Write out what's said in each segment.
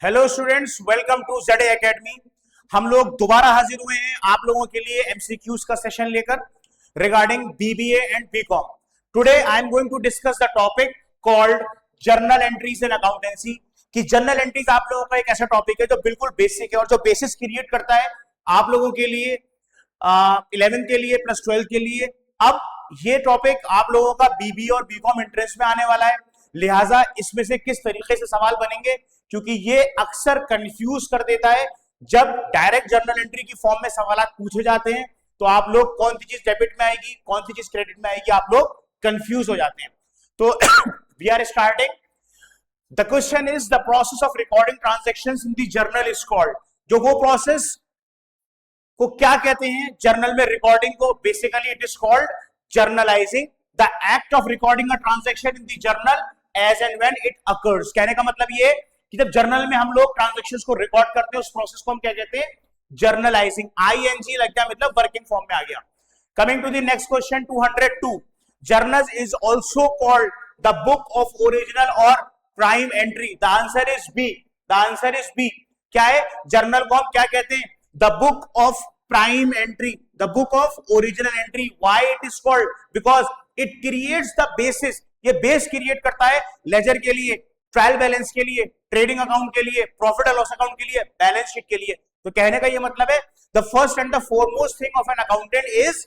Hello students, welcome to जेडे academy. हम लोग दोबारा हाजिर हुए हैं आप लोगों के लिए एमसीक्यूज का सेशन लेकर regarding BBA and BCom. Today I am going to discuss the topic called journal entries in accountancy. कि जर्नल एंट्रीज आप लोगों का एक ऐसा टॉपिक है जो बिल्कुल बेसिक है और जो बेसिस क्रिएट करता है आप लोगों के लिए 11th के लिए प्लस 12th के लिए। अब ये टॉपिक आप लोगों का बीबीए और बीकॉम एंट्रेंस में आने वाला है, लिहाजा इसमें से किस तरीके से सवाल बनेंगे, क्योंकि ये अक्सर कंफ्यूज कर देता है। जब डायरेक्ट जर्नल एंट्री की फॉर्म में सवाल पूछे जाते हैं तो आप लोग कौन सी चीज डेबिट में आएगी कौन सी चीज क्रेडिट में आएगी आप लोग कंफ्यूज हो जाते हैं। तो we are starting. The question is the process of recording transactions in the journal is called. जो वो प्रोसेस को क्या कहते हैं जर्नल में रिकॉर्डिंग को, basically it is called journalising. The act of recording a transaction in the journal as and when it occurs. कहने का मतलब ये कि जब जर्नल में हम लोग ट्रांजेक्शंस को रिकॉर्ड करते हैं उस प्रोसेस को हम क्या कहते हैं, जर्नलाइजिंग। आईएनजी लग गया मतलब वर्किंग फॉर्म में आ गया। Coming to the next question 202। Journal is also called the book of original और prime entry. The answer is B. The answer is B. क्या है जर्नल को हम क्या कहते हैं, the book of prime entry, the book of original entry. Why it is called, because it creates the basis. ये base create करता है लेजर के लिए, ट्रायल बैलेंस के लिए, ट्रेडिंग अकाउंट के लिए, प्रॉफिट एंड लॉस अकाउंट के लिए, बैलेंस शीट के लिए। तो कहने का ये मतलब है the first and the foremost thing of an accountant is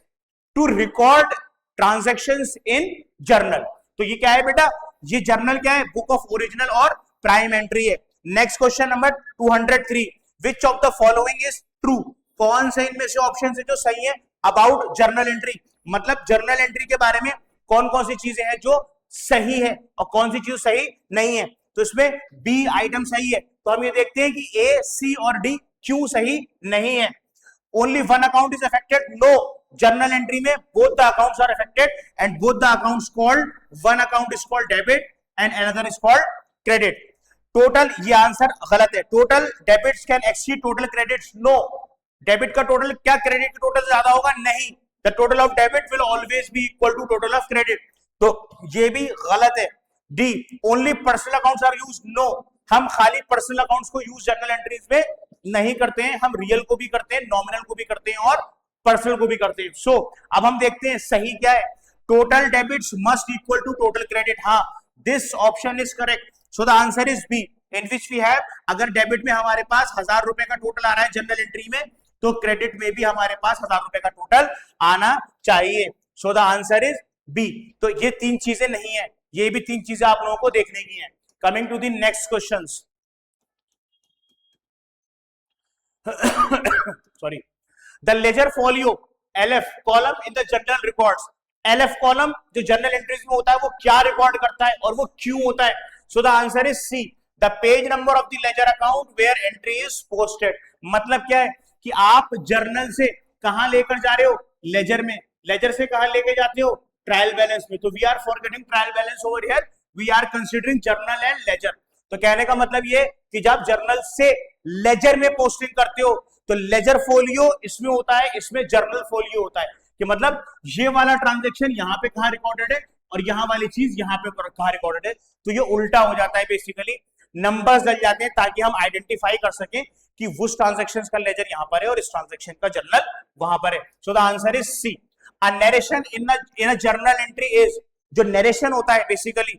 to record transactions in journal. तो ये क्या है बेटा, ये जर्नल क्या है, बुक ऑफ ओरिजिनल और प्राइम एंट्री है। Next question number 203। Which of the following is true. कौन से इनमें से ऑप्शन है जो सही है अबाउट जर्नल एंट्री, मतलब जर्नल एंट्री के बारे में कौन कौन सी चीजें हैं जो सही है और कौन सी चीज सही नहीं है। तो इसमें बी आइटम सही है, तो हम ये देखते हैं कि ए, सी और डी क्यों सही नहीं है। Only one account is affected, no. Journal entry में both the accounts are affected and both the accounts called, one account is called debit and another is called credit. Total, ये आंसर गलत है। Total debits can exceed total credits, no. Debit का total क्या credit के total से ज्यादा होगा, नहीं। The total of debit will always be equal to total of credit, तो ये भी गलत है। D, only personal accounts are use, no. हम खाली पर्सनल अकाउंट्स को यूज जर्नल एंट्रीज में नहीं करते हैं, हम रियल को भी करते हैं, नॉमिनल को भी करते हैं और पर्सनल को भी करते हैं। सो अब हम देखते हैं सही क्या है। Total debits must equal to total credit, हाँ, this option is correct. So the answer is B, in which we have, अगर डेबिट में हमारे पास 1000 रुपए का टोटल आ रहा है जनरल एंट्री में, तो क्रेडिट में भी हमारे पास 1000 रुपए का टोटल आना चाहिए। So the answer is B. तो ये तीन चीजें नहीं है, ये भी तीन चीजें आप लोगों को देखने की हैं। Coming to the next questions. Sorry. The ledger folio LF column in the journal records. LF column जो जनरल एंट्रीज में होता है वो क्या रिकॉर्ड करता है और वो क्यों होता है। So the answer is C, the page number of the ledger account where entry is posted. मतलब क्या है कि आप जर्नल से कहां लेकर जा रहे हो, लेजर में। लेजर से कहां लेके जाते हो, ट्रायल बैलेंस में। तो we are forgetting trial balance over here, we are considering journal and ledger. तो कहने का मतलब ये कि जब जर्नल से लेजर में पोस्टिंग करते हो तो लेजर फोलियो इसमें होता है, इसमें जर्नल फोलियो होता है। कि मतलब ये वाला ट्रांजेक्शन यहाँ पे कहां रिकॉर्डेड है और यहाँ वाली चीज यहाँ पे कहां रिकॉर्डेड है, तो ये उल्टा हो जाता है। बेसिकली नंबर्स डल जाते हैं ताकि हम आइडेंटिफाई कर सकें कि उस ट्रांजेक्शन का लेजर यहाँ पर है और इस ट्रांजेक्शन का जर्नल वहां पर है। So the answer is C. A narration in a journal entry is, जो नरेशन होता है बेसिकली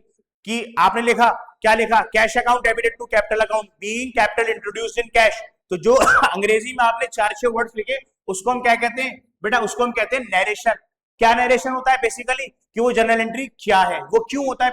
कि आपने लिखा, क्या लिखा, cash account debited to capital account, being capital introduced in cash. तो जो अंग्रेजी में आपने 4-6 वर्ड्स लिखे उसको हम क्या कहते हैं बेटा, उसको हम कहते हैं नरेशन। क्या नरेशन होता है बेसिकली, कि वो जर्नल एंट्री क्या है, वो क्यों होता है।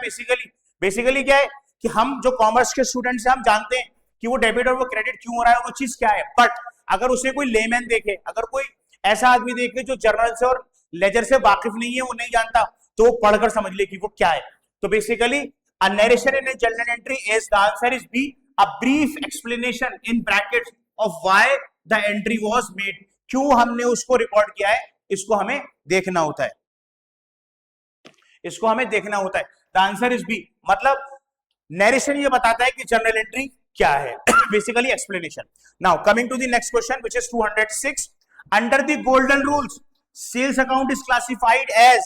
बेसिकली क्या है कि हम जो कॉमर्स के स्टूडेंट्स हैं हम जानते हैं कि वो डेबिट और वो क्रेडिट क्यों हो रहा है, वो चीज क्या है। बट अगर उसे कोई लेमैन देखे, अगर कोई ऐसा आदमी देखे जो जर्नल से और लेजर से वाकिफ नहीं है, वो नहीं जानता, तो वो पढ़कर समझ ले कि वो क्या है। तो basically a narration in a journal entry is, the answer is B, a brief explanation in brackets of why the entry was made. क्यों हमने उसको रिकॉर्ड किया है, इसको हमें देखना होता है, इसको हमें देखना होता है। द आंसर इज बी, मतलब नरेशन ये बताता है कि जर्नल एंट्री क्या है, basically explanation. Now coming to the next question which is 206। Under the golden rules sales account is classified as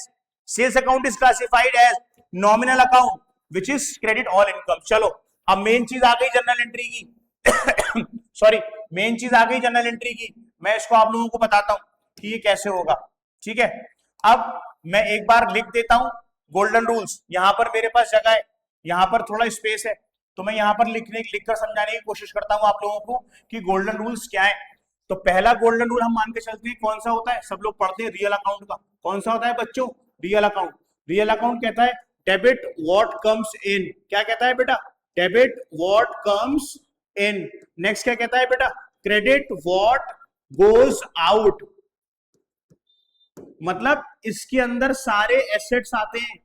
nominal account which is credit all income। चलो अब main चीज आ गई जनरल एंट्री की sorry, main चीज आ गई general entry की। मैं इसको आप लोगों को बताता हूं कि ये कैसे होगा। ठीक है, अब मैं एक बार लिख देता हूं गोल्डन रूल्स। यहां पर मेरे पास जगह है, यहां पर थोड़ा स्पेस है, तो मैं यहां पर लिखकर समझाने की कोशिश करता हूं आप लोगों को कि गोल्डन रूल्स क्या है। तो पहला गोल्डन रूल हम मान के चलते हैं, कौन सा होता है, सब लोग पढ़ते हैं रियल अकाउंट का। कौन सा होता है बच्चों? Real account. रियल अकाउंट कहता है डेबिट व्हाट कम्स इन। क्या कहता है बेटा? Debit what comes in. Next क्या कहता है बेटा? Credit what goes out. मतलब इसके अंदर सारे एसेट्स आते हैं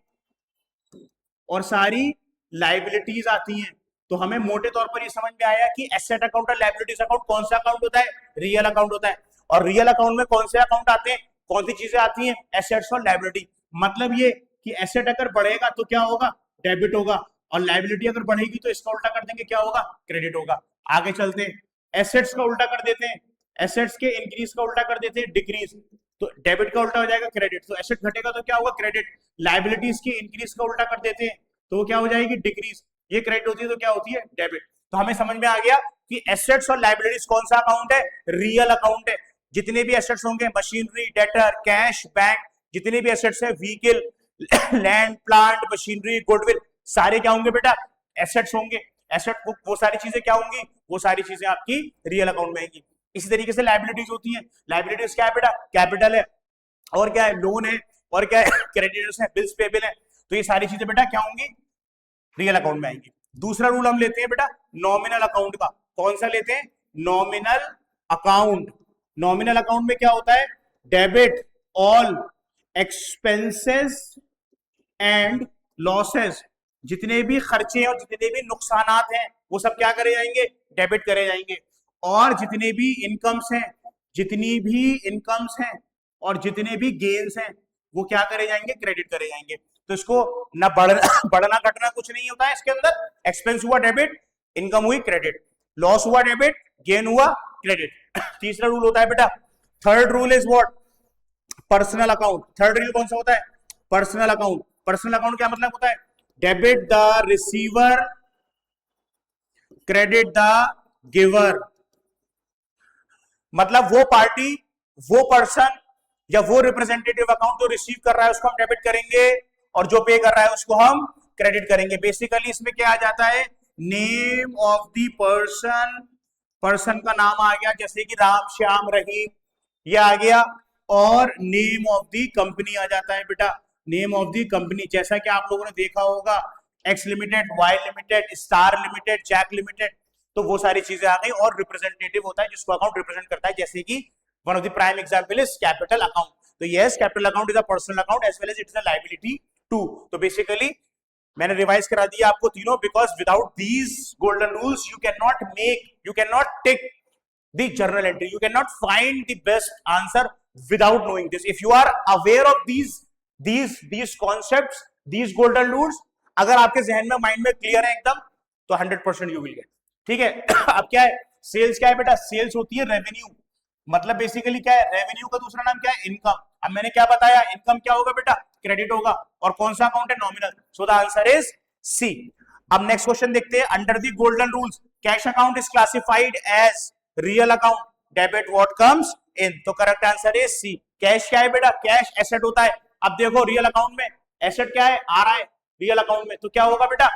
और सारी लाइबिलिटीज आती हैं। तो हमें मोटे तौर पर ये समझ में आया कि एसेट अकाउंट और लाइबिलिटीज अकाउंट कौन सा अकाउंट होता है? रियल अकाउंट होता है। और रियल अकाउंट में कौन से अकाउंट आते हैं, कौन सी चीजें आती हैं? एसेट्स और लाइबिलिटी। मतलब ये कि एसेट अगर बढ़ेगा तो क्या होगा? डेबिट होगा, और लाइबिलिटी अगर बढ़ेगी तो इसका उल्टा कर देंगे, क्या होगा? क्रेडिट होगा। आगे चलते हैं, एसेट्स का उल्टा कर देते हैं, एसेट्स के इंक्रीज का उल्टा कर देते हैं डिक्रीज। तो डेबिट का उल्टा हो जाएगा क्रेडिट, तो एसेट घटेगा तो क्या होगा? क्रेडिट। लाइबिलिटीज की इंक्रीज का उल्टा कर देते हैं तो क्या हो जाएगी? डिक्रीज। ये क्रेडिट होती है तो क्या होती है? डेबिट। तो हमें समझ में आ गया कि एसेट्स और लाइबिलिटीज कौन सा अकाउंट है? रियल अकाउंट है। जितने भी एसेट्स होंगे, मशीनरी, डेटर, कैश, बैंक, जितने भी एसेट्स है, vehicle, land, plant, machinery, goodwill, सारे क्या होंगे बेटा? एसेट्स होंगे। एसेट वो सारी चीजें क्या होंगी? वो सारी चीजें आपकी रियल अकाउंट में आएंगी। इसी तरीके से लाइबिलिटीज होती हैं। लाइबिलिटीज क्या है बेटा? कैपिटल है, और क्या है? लोन है, और क्या है? क्रेडिटर्स है, बिल्स पेबल है। तो ये सारी चीजें बेटा क्या होंगी? रियल अकाउंट में आएंगी। दूसरा रूल हम लेते हैं बेटा नॉमिनल अकाउंट का। कौन सा लेते हैं? Nominal account. नॉमिनल अकाउंट में क्या होता है? Debit all expenses and losses. जितने भी खर्चे और जितने भी नुकसानात हैं वो सब क्या करे जाएंगे? डेबिट करे जाएंगे। और जितने भी इनकम्स हैं, जितनी भी इनकम्स हैं और जितने भी गेन्स हैं वो क्या करे जाएंगे? क्रेडिट करे जाएंगे। तो इसको ना बढ़ना घटना कुछ नहीं होता है इसके अंदर। एक्सपेंस हुआ डेबिट, इनकम हुई क्रेडिट, लॉस हुआ डेबिट, गेन हुआ क्रेडिट। तीसरा रूल होता है बेटा, third rule is what? Personal account. Third rule कौन सा होता है? Personal account. पर्सनल अकाउंट क्या मतलब होता है? Debit the receiver, credit the giver. मतलब वो पार्टी, वो पर्सन या वो रिप्रेजेंटेटिव अकाउंट जो रिसीव कर रहा है उसको हम डेबिट करेंगे, और जो पे कर रहा है उसको हम क्रेडिट करेंगे। बेसिकली इसमें क्या आ जाता है? Name of the person, person का नाम आ गया, जैसे कि राम, श्याम, रहीम, ये आ गया। और नेम ऑफ द कंपनी आ जाता है बेटा, नेम ऑफ द कंपनी। जैसा कि आप लोगों ने देखा होगा, X limited, Y limited, star limited, Jack limited, तो वो सारी चीजें आ गई। और रिप्रेजेंटेटिव होता है जिसको अकाउंट रिप्रेजेंट करता है, जैसे कि one of the prime example is capital account. तो yes, capital account is a personal account as well as it is a liability too. तो बेसिकली मैंने रिवाइज करा दिया आपको तीनों, because without these golden rules you can not take the journal entry, you can not find the best answer without knowing this. If you are aware of these concepts, these golden rules, अगर आपके जहन में, mind में clear है एकदम, तो 100% you will get. ठीक है। अब क्या है? सेल्स क्या है बेटा? सेल्स होती है रेवेन्यू। मतलब बेसिकली क्या है? रेवेन्यू का दूसरा नाम क्या है? इनकम। अब मैंने क्या बताया? इनकम क्या होगा बेटा? क्रेडिट होगा। और कौन सा अकाउंट है? Nominal. So the answer is C. अब नेक्स्ट क्वेश्चन देखते हैं। Under the golden rules, cash account is classified as real account, debit what comes in. तो correct answer is C. Cash क्या है बेटा? कैश एसेट होता है। अब देखो रियल अकाउंट में एसेट क्या है? आ रहा है रियल अकाउंट में, तो क्या होगा बेटा?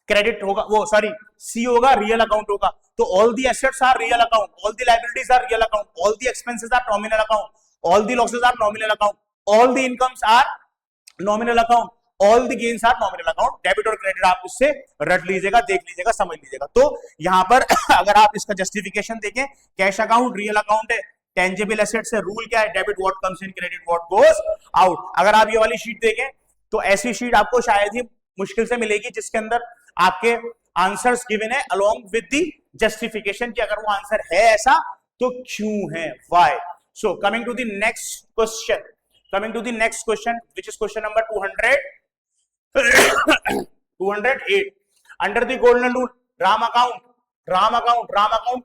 क्रेडिट होगा, वो सॉरी सी होगा, रियल अकाउंट होगा। तो all the assets are real account, all the liabilities are real account, all the expenses are nominal account, all the losses are nominal account, all the incomes are nominal account, all the gains are nominal account. Debit और credit आप उससे रट लीजिएगा, देख लीजिएगा, समझ लीजिएगा। तो यहां पर अगर आप इसका जस्टिफिकेशन देखें, कैश अकाउंट रियल अकाउंट है, टेंजिबल एसेट्स है, रूल क्या है? Debit what comes in, credit what goes out. अगर आप ये वाली शीट देखें तो ऐसी शीट आपको शायद ही मुश्किल से मिलेगी जिसके अंदर आपके आंसर्स गिवन है अलोंग विद द जस्टिफिकेशन कि अगर वो आंसर है ऐसा तो क्यों है, why. So coming to the next question, which is question number 208 under the golden rule. Ram account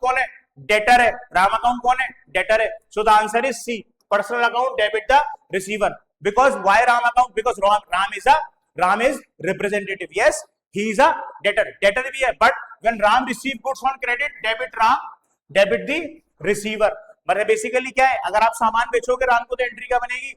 कौन है? डेटर है। राम अकाउंट कौन है? डेटर है। So the answer is C, personal account, debit the receiver. Because why Ram account? Because Ram is representative, yes he is a debtor भी है, but when Ram receive goods on credit, debit Ram, debit the receiver. मतलब basically क्या है, अगर आप सामान बेचोगे राम को तो एंट्री क्या बनेगी,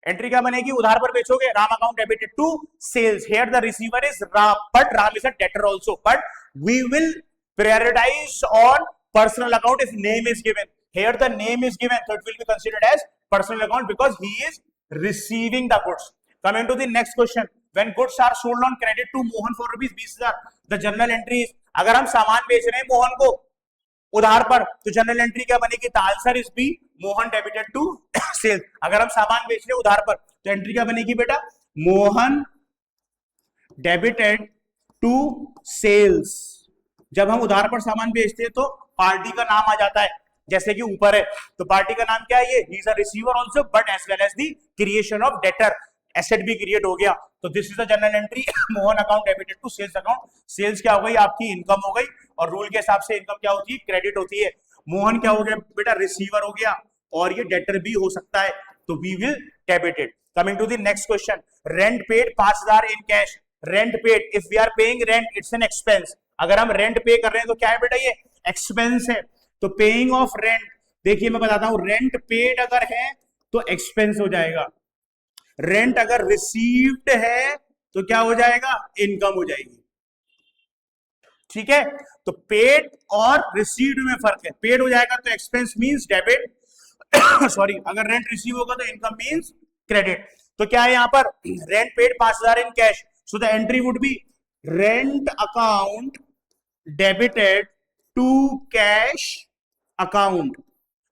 एंट्री क्या बनेगी, उधार पर बेचोगे, Ram account debited to sales. Here the receiver is Ram, but Ram is a debtor also, but we will prioritize on personal account if name is given. Here the name is given, so it will be considered as personal account because he is receiving the goods. Coming to the next question, when goods are sold on credit to Mohan for rupees 20,000, the journal entry is, अगर हम सामान बेच रहे हैं मोहन को उधार पर तो जनरल एंट्री क्या बनेगी, the answer is B, Mohan debited to sales. अगर हम सामान बेच रहे हैं उधार पर तो एंट्री क्या बनेगी बेटा, मोहन डेबिटेड टू सेल्स। जब हम उधार पर सामान बेचते हैं तो पार्टी का नाम आ जाता है, जैसे कि ऊपर है, तो पार्टी का नाम क्या है, ये he is a receiver also, but as well as the creation of debtor, asset भी क्रिएट हो गया। तो this is the journal entry, Mohan account debited to sales account. Sales क्या हो गई, आपकी इनकम हो गई, और रूल के हिसाब से इनकम क्या होती है, क्रेडिट होती है। मोहन क्या हो गया बेटा, रिसीवर हो गया, और ये डेटर भी हो सकता है, तो we will debit it. Coming to the next question, rent paid 5,000 in cash. Rent paid, if we are paying rent, it's an expense. अगर हम रेंट पे कर रहे हैं तो क्या है बेटा, ये एक्सपेंस है। तो पेइंग ऑफ रेंट, देखिए मैं बताता हूं, रेंट पेड अगर है तो एक्सपेंस हो जाएगा, रेंट अगर रिसीव्ड है तो क्या हो जाएगा, इनकम हो जाएगी। ठीक है, तो पेड और रिसीव्ड में फर्क है, पेड हो जाएगा तो एक्सपेंस मींस डेबिट सॉरी, अगर रेंट रिसीव होगा तो इनकम मींस क्रेडिट। तो क्या है यहां पर, rent paid 5,000 in cash, so the entry would be rent account debited to cash account.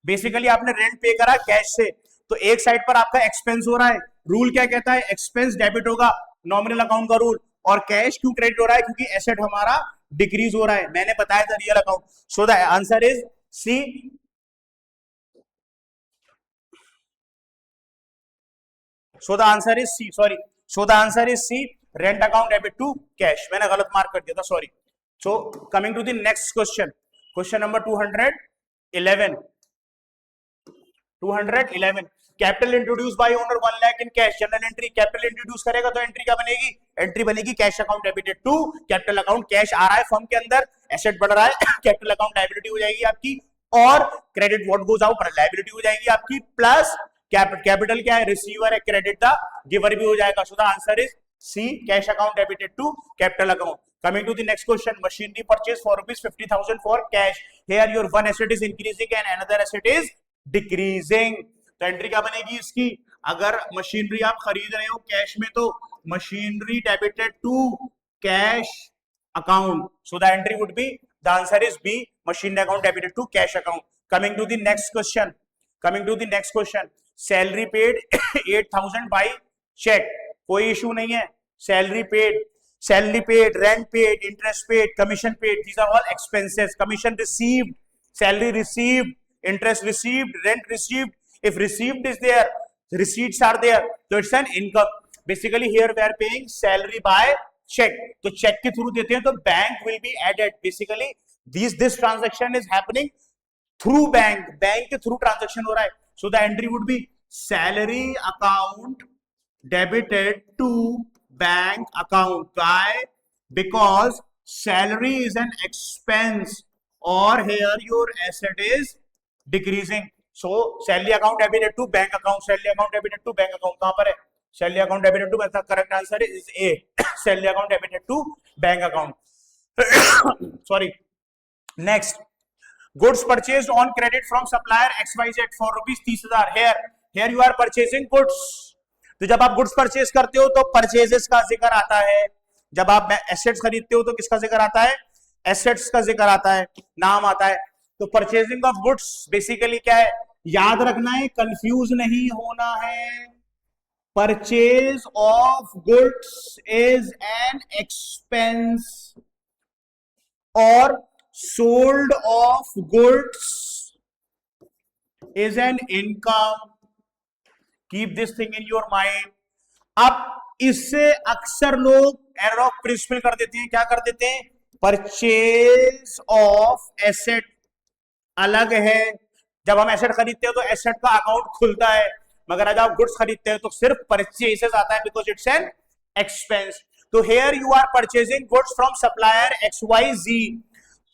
Basically आपने रेंट पे करा कैश से, तो एक साइड पर आपका एक्सपेंस हो रहा है, रूल क्या कहता है, एक्सपेंस डेबिट होगा, नॉमिनल अकाउंट का रूल, और कैश क्यों क्रेडिट हो रहा है, क्योंकि एसेट हमारा डिक्रीज हो रहा है, मैंने बताया था real account. So the answer is C, so the answer is C, sorry, so the answer is C, rent account debit to cash. मैंने गलत मार्क कर दिया था, sorry. So coming to the next question, question number 211. 211, capital introduced by owner 1 lakh in cash, journal entry, capital introduce करेगा तो entry क्या बनेगी, entry बनेगी cash account debited to capital account. Cash आ रहा है फर्म के अंदर, एसेट बढ़ रहा है, कैपिटल अकाउंट लायबिलिटी हो जाएगी आपकी, और credit what goes out liability हो जाएगी आपकी, प्लस कैपिटल क्या है, रिसीवर है, क्रेडिट द गिवर भी हो जाएगा। So the answer is C, cash account debited to capital account. Coming to the next question, machinery purchase for rupees 50,000 for cash. Here your one asset is increasing and another asset is decreasing. तो entry क्या बनेगी इसकी, अगर machinery आप खरीद रहे हो cash में तो machinery debited to cash account, so the entry would be, the answer is B, machinery account debited to cash account. Coming to the next question, coming to the next question, salary paid 8,000 by cheque, कोई issue नहीं है, salary paid, salary paid, rent paid, interest paid, commission paid, these are all expenses. Commission received, salary received, interest received, rent received. If received is there, receipts are there, so it's an income. Basically here we are paying salary by check, तो check के through देते हैं तो bank will be added. Basically this transaction is happening through bank, bank के through transaction हो रहा है, so the entry would be salary account debited to bank account. Why? Because salary is an expense, or here your asset is decreasing. So salary account debited to bank account, salary account debited to bank account कहां पर है, salary account debited to bank, correct answer is A, salary account debited to bank account sorry. Next, goods purchased on credit from supplier XYZ for rupees 30,000. Here you are purchasing goods. तो जब आप goods purchase करते हो तो purchases का जिक्र आता है, जब आप एसेट्स खरीदते हो तो किसका जिक्र आता है, एसेट्स का जिक्र आता है, नाम आता है। तो परचेजिंग ऑफ गुड्स बेसिकली क्या है, याद रखना है, कंफ्यूज नहीं होना है, purchase of goods is an expense और sold of goods is an income. Keep this thing in your mind. अब इससे अक्सर लोग एरर ऑफ प्रिंसिपल कर देते हैं, क्या कर देते हैं, परचेज ऑफ एसेट अलग है, जब हम एसेट खरीदते हैं तो एसेट का अकाउंट खुलता है, मगर जब आप गुड्स खरीदते हैं तो सिर्फ परचेजेस आता है, बिकॉज इट्स एन एक्सपेंस। तो here you are purchasing goods from supplier XYZ,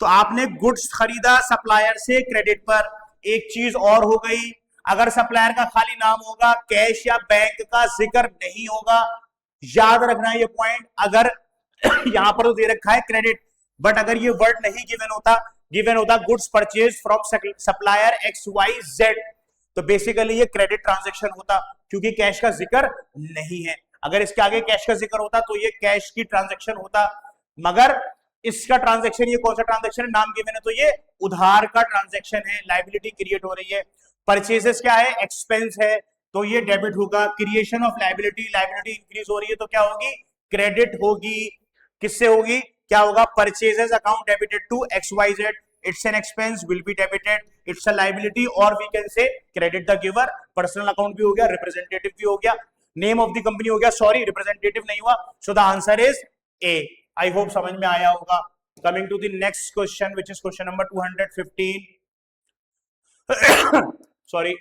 तो आपने गुड्स खरीदा सप्लायर से क्रेडिट पर। एक चीज और हो गई, अगर सप्लायर का खाली नाम होगा, कैश या बैंक का जिक्र नहीं होगा। याद रखना ये पॉइंट, अगर यहां पर तो दे रखा है क्रेडिट, बट अगर ये वर्ड नहीं गिवन होता goods purchase from supplier XYZ, तो बेसिकली ये क्रेडिट ट्रांजेक्शन होता, क्योंकि कैश का जिक्र नहीं है। अगर इसके आगे कैश का जिक्र होता तो ये कैश की ट्रांजेक्शन होता, मगर इसका ट्रांजेक्शन, ये कौन सा ट्रांजेक्शन है, नाम गिवन है तो ये उधार का ट्रांजेक्शन है, लायबिलिटी क्रिएट हो रही है। परचेजेस क्या है, एक्सपेंस है, तो ये डेबिट होगा। Creation of liability, liability increase हो रही है तो क्या होगी, क्रेडिट होगी। किससे होगी, क्या होगा, purchases account debited to XYZ, it's an expense will be debited, it's a liability, और we can say credit the giver. Personal account भी हो गया, रिप्रेजेंटेटिव भी हो गया, नेम ऑफ द कंपनी हो गया, सॉरी रिप्रेजेंटेटिव नहीं हुआ, so the answer is A. I hope समझ में आया होगा। Coming to the next question which is question number 215, sorry,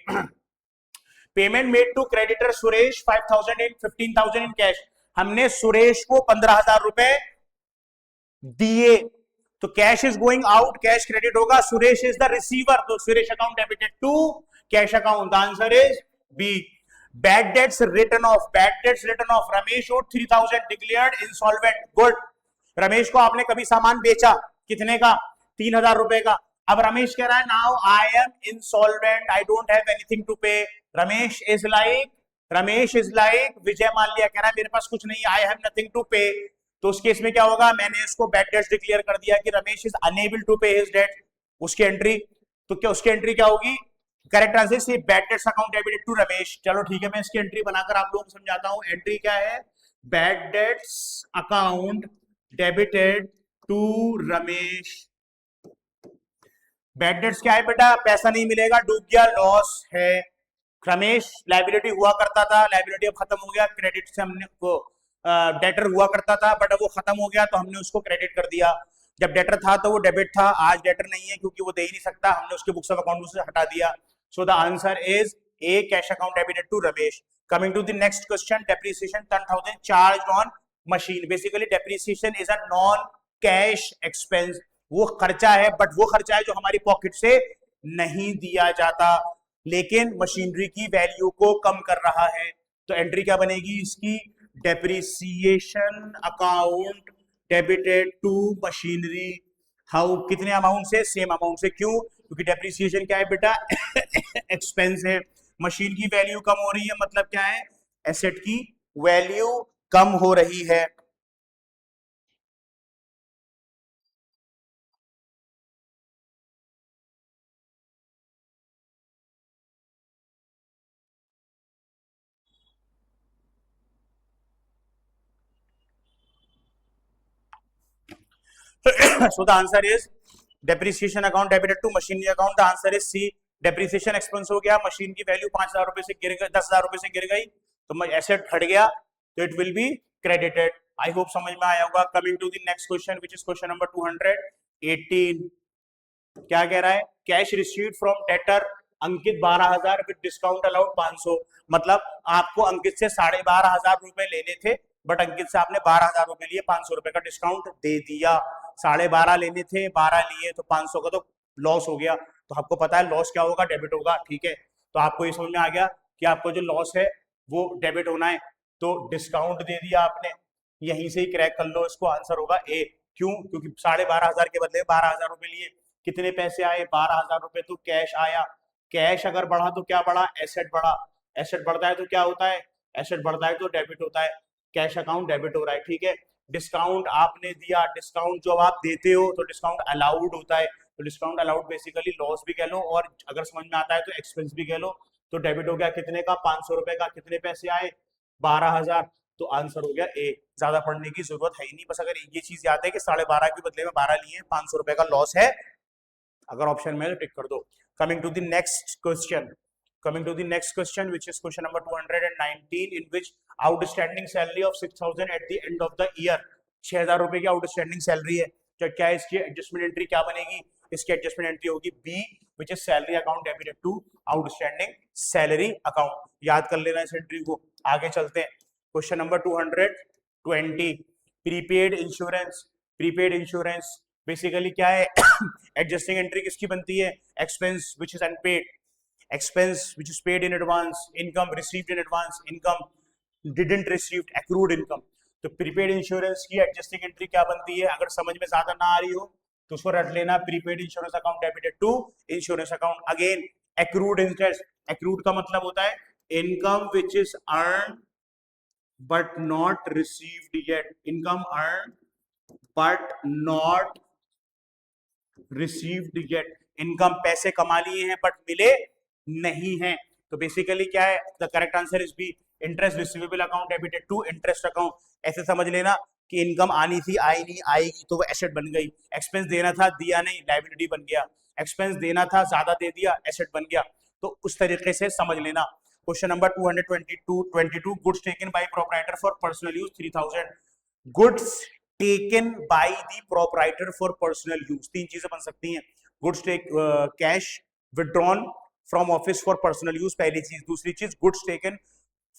payment made to creditor Suresh 5,000 in 15,000 in cash, हमने सुरेश को 15,000 रुपए दिए, तो cash is going out, cash credit होगा, सुरेश इज द रिसीवर, तो Suresh account debited to cash account, the answer is B. Bad debts written off, bad debts written off, Ramesh owed 3,000 declared insolvent, good. Ramesh को आपने कभी सामान बेचा, कितने का, 3,000 रुपए का, अब रमेश कह रहा है now I am insolvent, I don't have anything to pay. Ramesh is like Vijay Mallya कह रहा है मेरे पास कुछ नहीं, आई हैव नथिंग टू पे, तो उस केस में क्या होगा, मैंने इसको बैड डेट्स डिक्लेयर कर दिया कि Ramesh is unable to pay his debt, उसकी एंट्री, तो क्या उसकी एंट्री क्या होगी, करेक्ट आंसर से bad debts account debited to Ramesh. चलो ठीक है, मैं इसकी एंट्री बनाकर आप लोगों को समझाता हूं। एंट्री क्या है, bad debts account debited to Ramesh. Bad debts क्या है बेटा, पैसा नहीं मिलेगा, डूब गया, लॉस है। रमेश लायबिलिटी हुआ करता था, लायबिलिटी अब खत्म हो गया, क्रेडिट से हमने को डेटर हुआ करता था, बट अब वो खत्म हो गया तो हमने उसको क्रेडिट कर दिया। जब डेटर था तो वो डेबिट था, आज डेटर नहीं है क्योंकि वो दे ही नहीं सकता, हमने उसके बुक्स ऑफ अकाउंट से हटा दिया। So the answer is A, cash account debited to Ramesh. Coming to the next question, depreciation 10,000 charge on machine. Basically depreciation is a non cash expense, वो खर्चा है, बट वो खर्चा है जो हमारी पॉकेट से नहीं दिया जाता, लेकिन मशीनरी की वैल्यू को कम कर रहा है। तो एंट्री क्या बनेगी इसकी, depreciation account debited to machinery. How, कितने अमाउंट से, सेम अमाउंट से। क्यों, क्योंकि डेप्रिसिएशन क्या है बेटा, एक्सपेंस है, मशीन की वैल्यू कम हो रही है, मतलब क्या है, एसेट की वैल्यू कम हो रही है। So the answer is depreciation account debited to machinery account, the answer is C। Depreciation expense हो गया, मशीन की वैल्यू 5,000 रुपए से गिर गई, 10,000 रुपए से गिर गई, तो एसेट हट गया, तो it will be credited. I hope समझ में आया होगा। Coming to the next question which is question number 218, क्या कह रहा है, cash received from debtor Ankit 12,000 with discount allowed 500, मतलब आपको अंकित से 12,500 रुपए लेने थे, बट अंकित से आपने 12,000 रुपए लिए, 500 रुपए का डिस्काउंट दे दिया। 12,500 लेने थे, 12 लिए, तो 500 का तो लॉस हो गया। तो आपको पता है लॉस क्या होगा, डेबिट होगा, ठीक है। तो आपको ये समझ में आ गया कि आपको जो लॉस है वो डेबिट होना है, तो डिस्काउंट दे दिया आपने, यहीं से ही क्रैक कर लो, इसको आंसर होगा ए। क्यों, क्योंकि 12,500 के बदले 12,000 रुपए लिए, कितने पैसे आए, 12,000 रुपए, तो कैश आया। कैश अगर बढ़ा तो क्या बढ़ा, एसेट बढ़ा, एसेट बढ़ता है तो क्या होता है, एसेट बढ़ता है तो डेबिट होता है, कैश अकाउंट डेबिट हो रहा है, ठीक है। डिस्काउंट आपने दिया, डिस्काउंट जो आप देते हो तो डिस्काउंट अलाउड होता है, तो डिस्काउंट अलाउड बेसिकली लॉस भी कह लो, और अगर समझ में आता है तो एक्सपेंस भी कह लो। तो डेबिट हो गया कितने का, 500 रुपए का, कितने पैसे आए, 12,000, तो आंसर हो गया ए। ज्यादा पढ़ने की जरूरत है ही नहीं, बस अगर ये चीज याद है कि 12,500 के बदले में 12 लिए, 500 रुपए का लॉस है, अगर ऑप्शन में तो टिक कर दो। Coming to the next question, which is question number 219, in which outstanding salary of 6,000 at the end of the year, 6,000 रुपए की आउटस्टैंडिंग सैलरी है, तो क्या इसकी एडजस्टमेंट एंट्री क्या बनेगी, इसकी एडजस्टमेंट एंट्री होगी B, which is salary account debited to outstanding salary account. याद कर लेना इस एंट्री को, आगे चलते हैं। Question number 220, prepaid insurance, prepaid insurance basically क्या है? एडजस्टिंग एंट्री किसकी बनती है? Expense which is unpaid, expense which is paid in advance, income received in advance, income didn't received, accrued income. तो प्रीपेड इंश्योरेंस की एडजस्टिंग एंट्री क्या बनती है? अगर समझ में ज्यादा ना आ रही हो तो उसको रट लेना, prepaid insurance account debited to insurance account. Again accrued interest, accrued का मतलब होता है income which is earn but not received yet, income earn but not received yet, income पैसे कमा लिए हैं बट मिले नहीं है. तो बेसिकली क्या है? The correct answer is B, interest receivable account debited to interest account. ऐसे समझ लेना कि इनकम आनी थी, आई नहीं, आएगी तो वो एसेट बन गई. एक्सपेंस देना था, दिया नहीं, लायबिलिटी बन गया. एक्सपेंस देना था, ज्यादा दे दिया, एसेट बन गया. तो उस तरीके से समझ लेना. Question number 222, goods taken by proprietor for personal use 3000. Goods taken by the proprietor for personal use, तीन चीजें बन सकती हैं. Goods take, cash withdrawn from office for personal use, पहली चीज. दूसरी चीज goods taken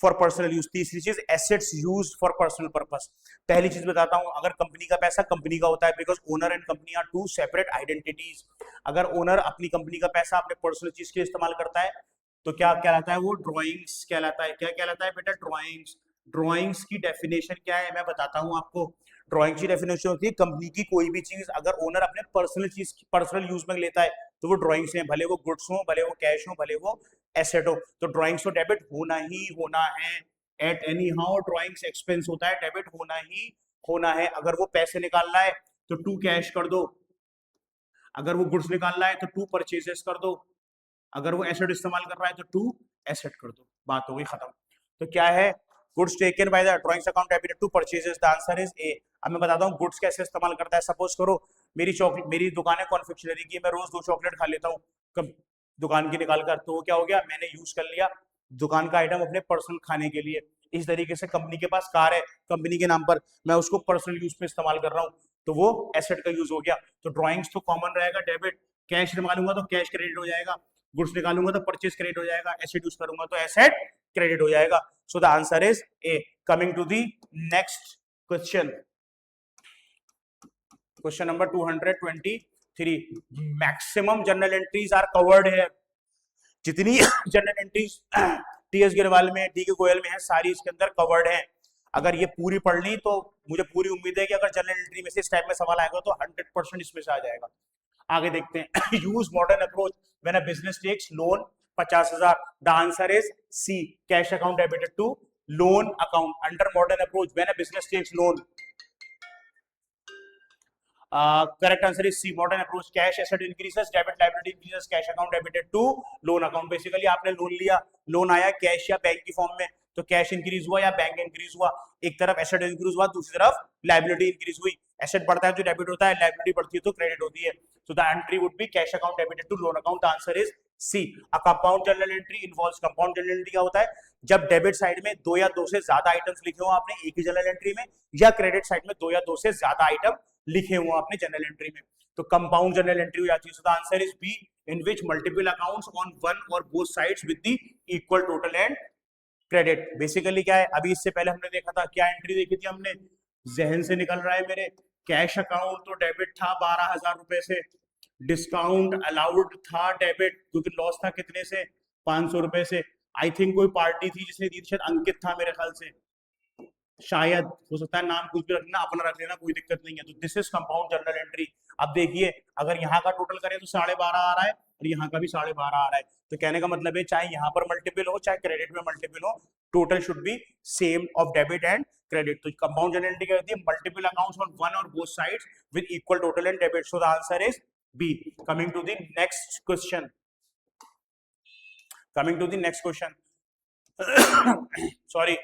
for personal use. तीसरी चीज assets used for personal purpose. पहली चीज बताता हूं, अगर कंपनी का पैसा कंपनी का होता है, because owner and company are two separate identities. अगर ओनर अपनी कंपनी का पैसा अपने पर्सनल चीज के लिए इस्तेमाल करता है तो क्या कहलाता है? वो ड्रॉइंग्स कहलाता है. क्या कहलाता है बेटा? ड्रॉइंग्स. ड्रॉइंग्स की डेफिनेशन क्या है मैं बताता हूं आपको. ड्रॉइंग की डेफिनेशन होती है कंपनी की कोई भी चीज अगर ओनर अपने पर्सनल चीज पर्सनल यूज में लेता है तो वो ड्रॉइंग्स हैं, भले वो गुड्स हो, भले वो कैश हो, भले वो एसेट हो. तो ड्रॉइंग्स तो डेबिट होना ही होना है. At any how drawings expense होता है, डेबिट होना ही होना है. अगर वो पैसे निकालना है तो टू कैश कर दो, अगर वो गुड्स निकालना है तो टू परचेजेस कर दो, अगर वो एसेट इस्तेमाल कर रहा है तो टू एसेट कर दो. बात हो गई खत्म. तो क्या है? Goods taken by the drawings account debited to purchases. The answer is A. अब मैं बताता हूँ गुड्स कैसे इस्तेमाल करता है. सपोज करो मेरी चॉकलेट, मेरी दुकान है कॉन्फेक्शनरी की, मैं रोज 2 चॉकलेट खा लेता हूँ दुकान की निकाल कर, तो क्या हो गया? मैंने यूज कर लिया दुकान का आइटम अपने पर्सनल खाने के लिए. इस तरीके से कंपनी के पास कार है कंपनी के नाम पर, मैं उसको पर्सनल यूज पे इस्तेमाल कर रहा हूँ तो वो एसेट का यूज हो गया. तो ड्रॉइंग्स तो कॉमन रहेगा डेबिट, कैश निकालूंगा तो कैश क्रेडिट हो जाएगा, गुड्स निकालूंगा तो परचेज क्रेडिट हो जाएगा, एसेट यूज करूंगा तो एसेट क्रेडिट हो जाएगा. So the answer is A. Coming to the next question, question number 223. Maximum journal entries are covered है. जितनी जनरल एंट्रीज टीएस गिरवाल में, डी के गोयल में है, सारी इसके अंदर कवर्ड है. अगर ये पूरी पढ़ ली तो मुझे पूरी उम्मीद है कि अगर जनरल एंट्री में से इस टाइप में सवाल आएगा तो 100% इसमें से आ जाएगा. आगे देखते हैं. Use modern approach when a business takes loan 50,000. The answer is C, cash account debited to loan account. Under modern approach when a business takes loan, correct answer is C, modern approach. Cash asset increases, debit liability increases, cash account debited to loan account. Basically आपने loan लिया, loan आया cash या bank की form में, तो cash increase हुआ या bank increase हुआ. एक तरफ एसेट इंक्रीज हुआ, दूसरी तरफ लाइबिलिटी इंक्रीज हुई. एसेट बढ़ता है तो डेबिट होता है, लाइबिलिटी बढ़ती है तो क्रेडिट होती है. So the entry would be cash account debited to loan account. The answer is C. A compound journal entry involves, compound journal entry क्या होता है? जब डेबिट साइड में दो या दो से ज्यादा आइटम्स लिखे हो आपने एक ही जर्नल एंट्री में, या क्रेडिट साइड में दो या दो से ज्यादा आइटम लिखे हुए आपने जनरल एंट्री में, तो कंपाउंड जनरल एंट्री हो जाती है. So the answer is B, in which multiple accounts on one और both sides with the equal total and credit. Basically क्या है? अभी इससे पहले हमने देखा था, क्या एंट्री देखी थी हमने? जहन से निकल रहा है मेरे. कैश अकाउंट तो डेबिट था 12,000 रुपए से, डिस्काउंट अलाउड था डेबिट, क्योंकि लॉस था कितने से? 500 रुपए से. आई थिंक कोई पार्टी थी जिसने दी, शायद अंकित था मेरे ख्याल से, शायद, हो सकता है नाम कुछ भी रखना, अपना रख लेना, कोई दिक्कत नहीं है. तो this is compound journal entry. अब देखिए अगर यहाँ का टोटल करें तो 12.5 आ रहा है और यहाँ का भी 12.5 आ रहा है. तो कहने का मतलब है चाहे यहाँ पर मल्टीपल हो चाहे क्रेडिट में मल्टीपल हो, total should be same of debit and credit. तो कंपाउंड जनरल एंट्री क्या होती है? मल्टीपल अकाउंट्स ऑन वन और both sides with equal total and debit. So the answer is B. Coming to the next question, coming to the next question. Sorry,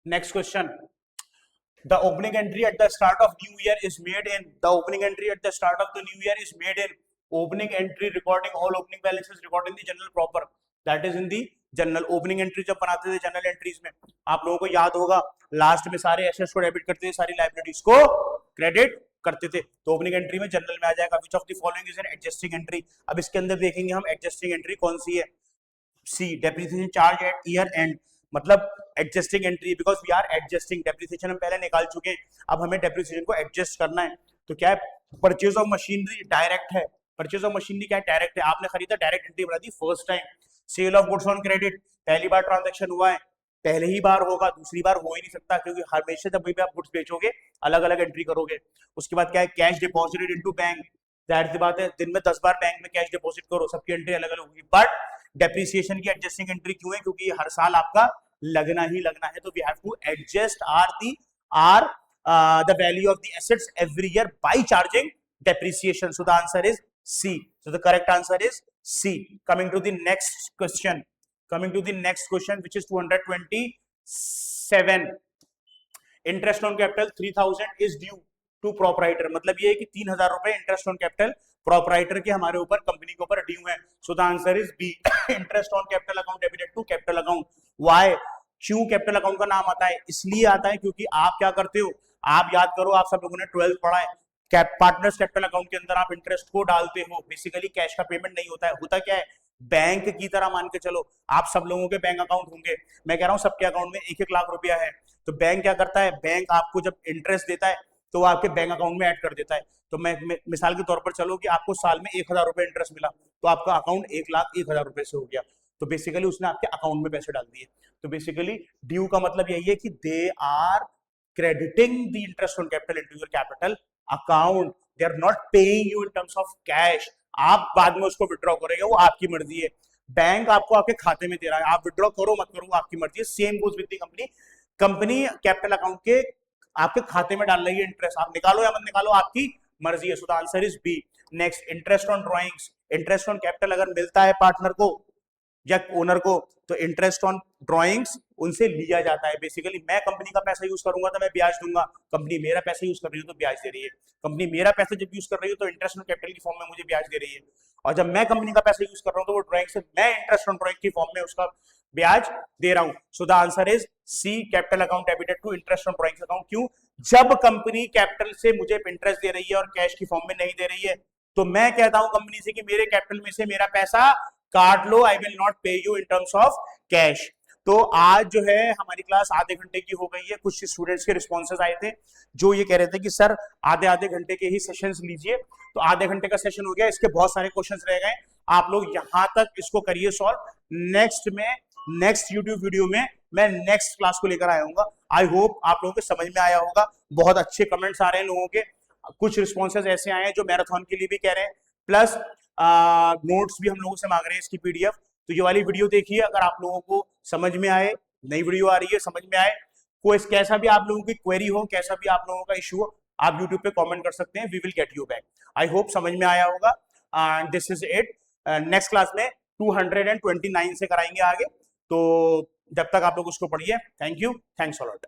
next question. The opening entry at the start of new year is made in, the opening entry at the start of the new year is made in opening entry recording all opening balances recording the general proper, that is in the general. Opening entry जब बनाते थे general entries में, आप लोगों को याद होगा last में सारे एसेट्स को डेबिट करते थे, सारी लायबिलिटीज को क्रेडिट करते थे। तो ओपनिंग एंट्री में जनरल में आ जाएगा विच of the following is an adjusting entry. अब इसके अंदर देखेंगे हम एडजस्टिंग एंट्री कौन सी है। C depreciation charge at year end, मतलब adjusting entry because we are adjusting. Depreciation हम पहले निकाल चुके हैं, अब हमें डेप्रिसिएशन को एडजस्ट करना है। तो क्या है, परचेज ऑफ मशीनरी डायरेक्ट है, परचेज ऑफ मशीनरी क्या है, डायरेक्ट है, आपने खरीदा डायरेक्ट एंट्री बना दी first time. Sale of goods on credit, पहली बार ट्रांजैक्शन हुआ है, पहले ही बार होगा, दूसरी बार हो ही नहीं सकता, क्योंकि हमेशा जब भी आप गुड्स बेचोगे अलग अलग एंट्री करोगे। उसके बाद क्या है, कैश डिपॉजिटेड इनटू बैंक, जाहिर सी बात है दिन में 10 बार बैंक में कैश डिपॉजिट करो, सबकी एंट्री अलग अलग होगी। बट डेप्रिसिएशन की एडजस्टिंग एंट्री क्यों है, क्योंकि हर साल आपका लगना ही लगना है, तो we have to adjust are the value of the assets every year by charging depreciation. So the answer is C. So the correct answer is C. Coming to the next question, which is 227. Interest on capital 3000 is due to proprietor, मतलब ये है कि 3000 रुपए interest on capital proprietor के हमारे ऊपर, company के ऊपर ड्यू है। So the answer is B, interest on capital account debited to capital account. Why, क्यों कैपिटल अकाउंट का नाम आता है, इसलिए आता है क्योंकि आप क्या करते हो, आप याद करो, आप सब लोगों ने 12th पढ़ा है, पार्टनर्स कैपिटल अकाउंट के अंदर आप इंटरेस्ट को डालते हो, बेसिकली कैश का पेमेंट नहीं होता है। होता क्या है, बैंक की तरह मान के चलो, आप सब लोगों के बैंक अकाउंट होंगे, मैं कह रहा हूं सबके अकाउंट में 1-1 लाख रुपया है, तो बैंक क्या करता है, बैंक आपको जब इंटरेस्ट देता है तो वो आपके बैंक अकाउंट में ऐड कर देता है। तो मैं मिसाल के तौर पर चलो कि आपको साल में 1000 रुपए इंटरेस्ट मिला, तो आपका अकाउंट 1,01,000 रुपए से हो गया, तो बेसिकली उसने आपके अकाउंट में पैसे डाल दिए। तो बेसिकली ड्यू का मतलब यही है कि they are crediting the interest on capital into your capital account, they are not paying you in terms of cash। आप बाद में उसको विड्रॉ करोगे, वो आपकी मर्जी है, बैंक आपको आपके खाते में दे रहा है, आप विड्रॉ करो मत करो आपकी मर्जी है। Same goes with the company, company capital account के आपके खाते में डाल रही है इंटरेस्ट, आप निकालो या मत निकालो आपकी मर्जी है। So the answer is B. Next, interest on drawings, interest on capital अगर मिलता है पार्टनर को या ओनर को, तो इंटरेस्ट ऑन ड्रॉइंग्स उनसे लिया जाता है। बेसिकली मैं कंपनी का पैसा यूज करूंगा तो मैं ब्याज दूंगा, कंपनी मेरा पैसा यूज कर रही है तो ब्याज दे रही है, कंपनी मेरा पैसा जब यूज कर रही है तो इंटरेस्ट ऑन कैपिटल की फॉर्म में मुझे ब्याज दे रही है, और जब मैं कंपनी का पैसा यूज कर रहा हूं तो वो ड्रॉइंग से मैं इंटरेस्ट ऑन ड्रॉइंग की फॉर्म में उसका ब्याज दे रहा हूं। So the answer is C, capital account debited to interest on drawings account. क्यों, जब कंपनी कैपिटल से मुझे इंटरेस्ट दे रही है और कैश की फॉर्म में नहीं दे रही है, तो मैं कहता हूं कंपनी से कि मेरे कैपिटल में से मेरा पैसा काट लो, आई विल नॉट पे you in terms of cash. तो आज जो है हमारी क्लास आधे घंटे की हो गई है। कुछ स्टूडेंट्स के रिस्पॉन्सेज आए थे जो ये कह रहे थे कि सर आधे घंटे के ही सेशंस लीजिए, तो आधे घंटे का सेशन हो गया, इसके बहुत सारे क्वेश्चंस रह गए, आप लोग यहां तक इसको करिए सॉल्व। नेक्स्ट यूट्यूब वीडियो में मैं नेक्स्ट क्लास को लेकर आया हूँ। आई होप आप लोगों को समझ में आया होगा। बहुत अच्छे कमेंट्स आ रहे हैं लोगों के, कुछ रिस्पॉन्सेज ऐसे आए हैं जो मैराथन के लिए भी कह रहे हैं, प्लस नोट्स भी हम लोगों से मांग रहे हैं इसकी पीडीएफ। तो ये वाली वीडियो देखिए, अगर आप लोगों को समझ में आए, नई वीडियो आ रही है समझ में आए, कोई कैसा भी आप लोगों की क्वेरी हो, कैसा भी आप लोगों का इशू हो, आप यूट्यूब पे कमेंट कर सकते हैं, we will get you back. I hope समझ में आया होगा। And this is it. Next class में 229 से कराएंगे आगे, तो जब तक आप लोग उसको पढ़िए। Thank you, thanks a lot.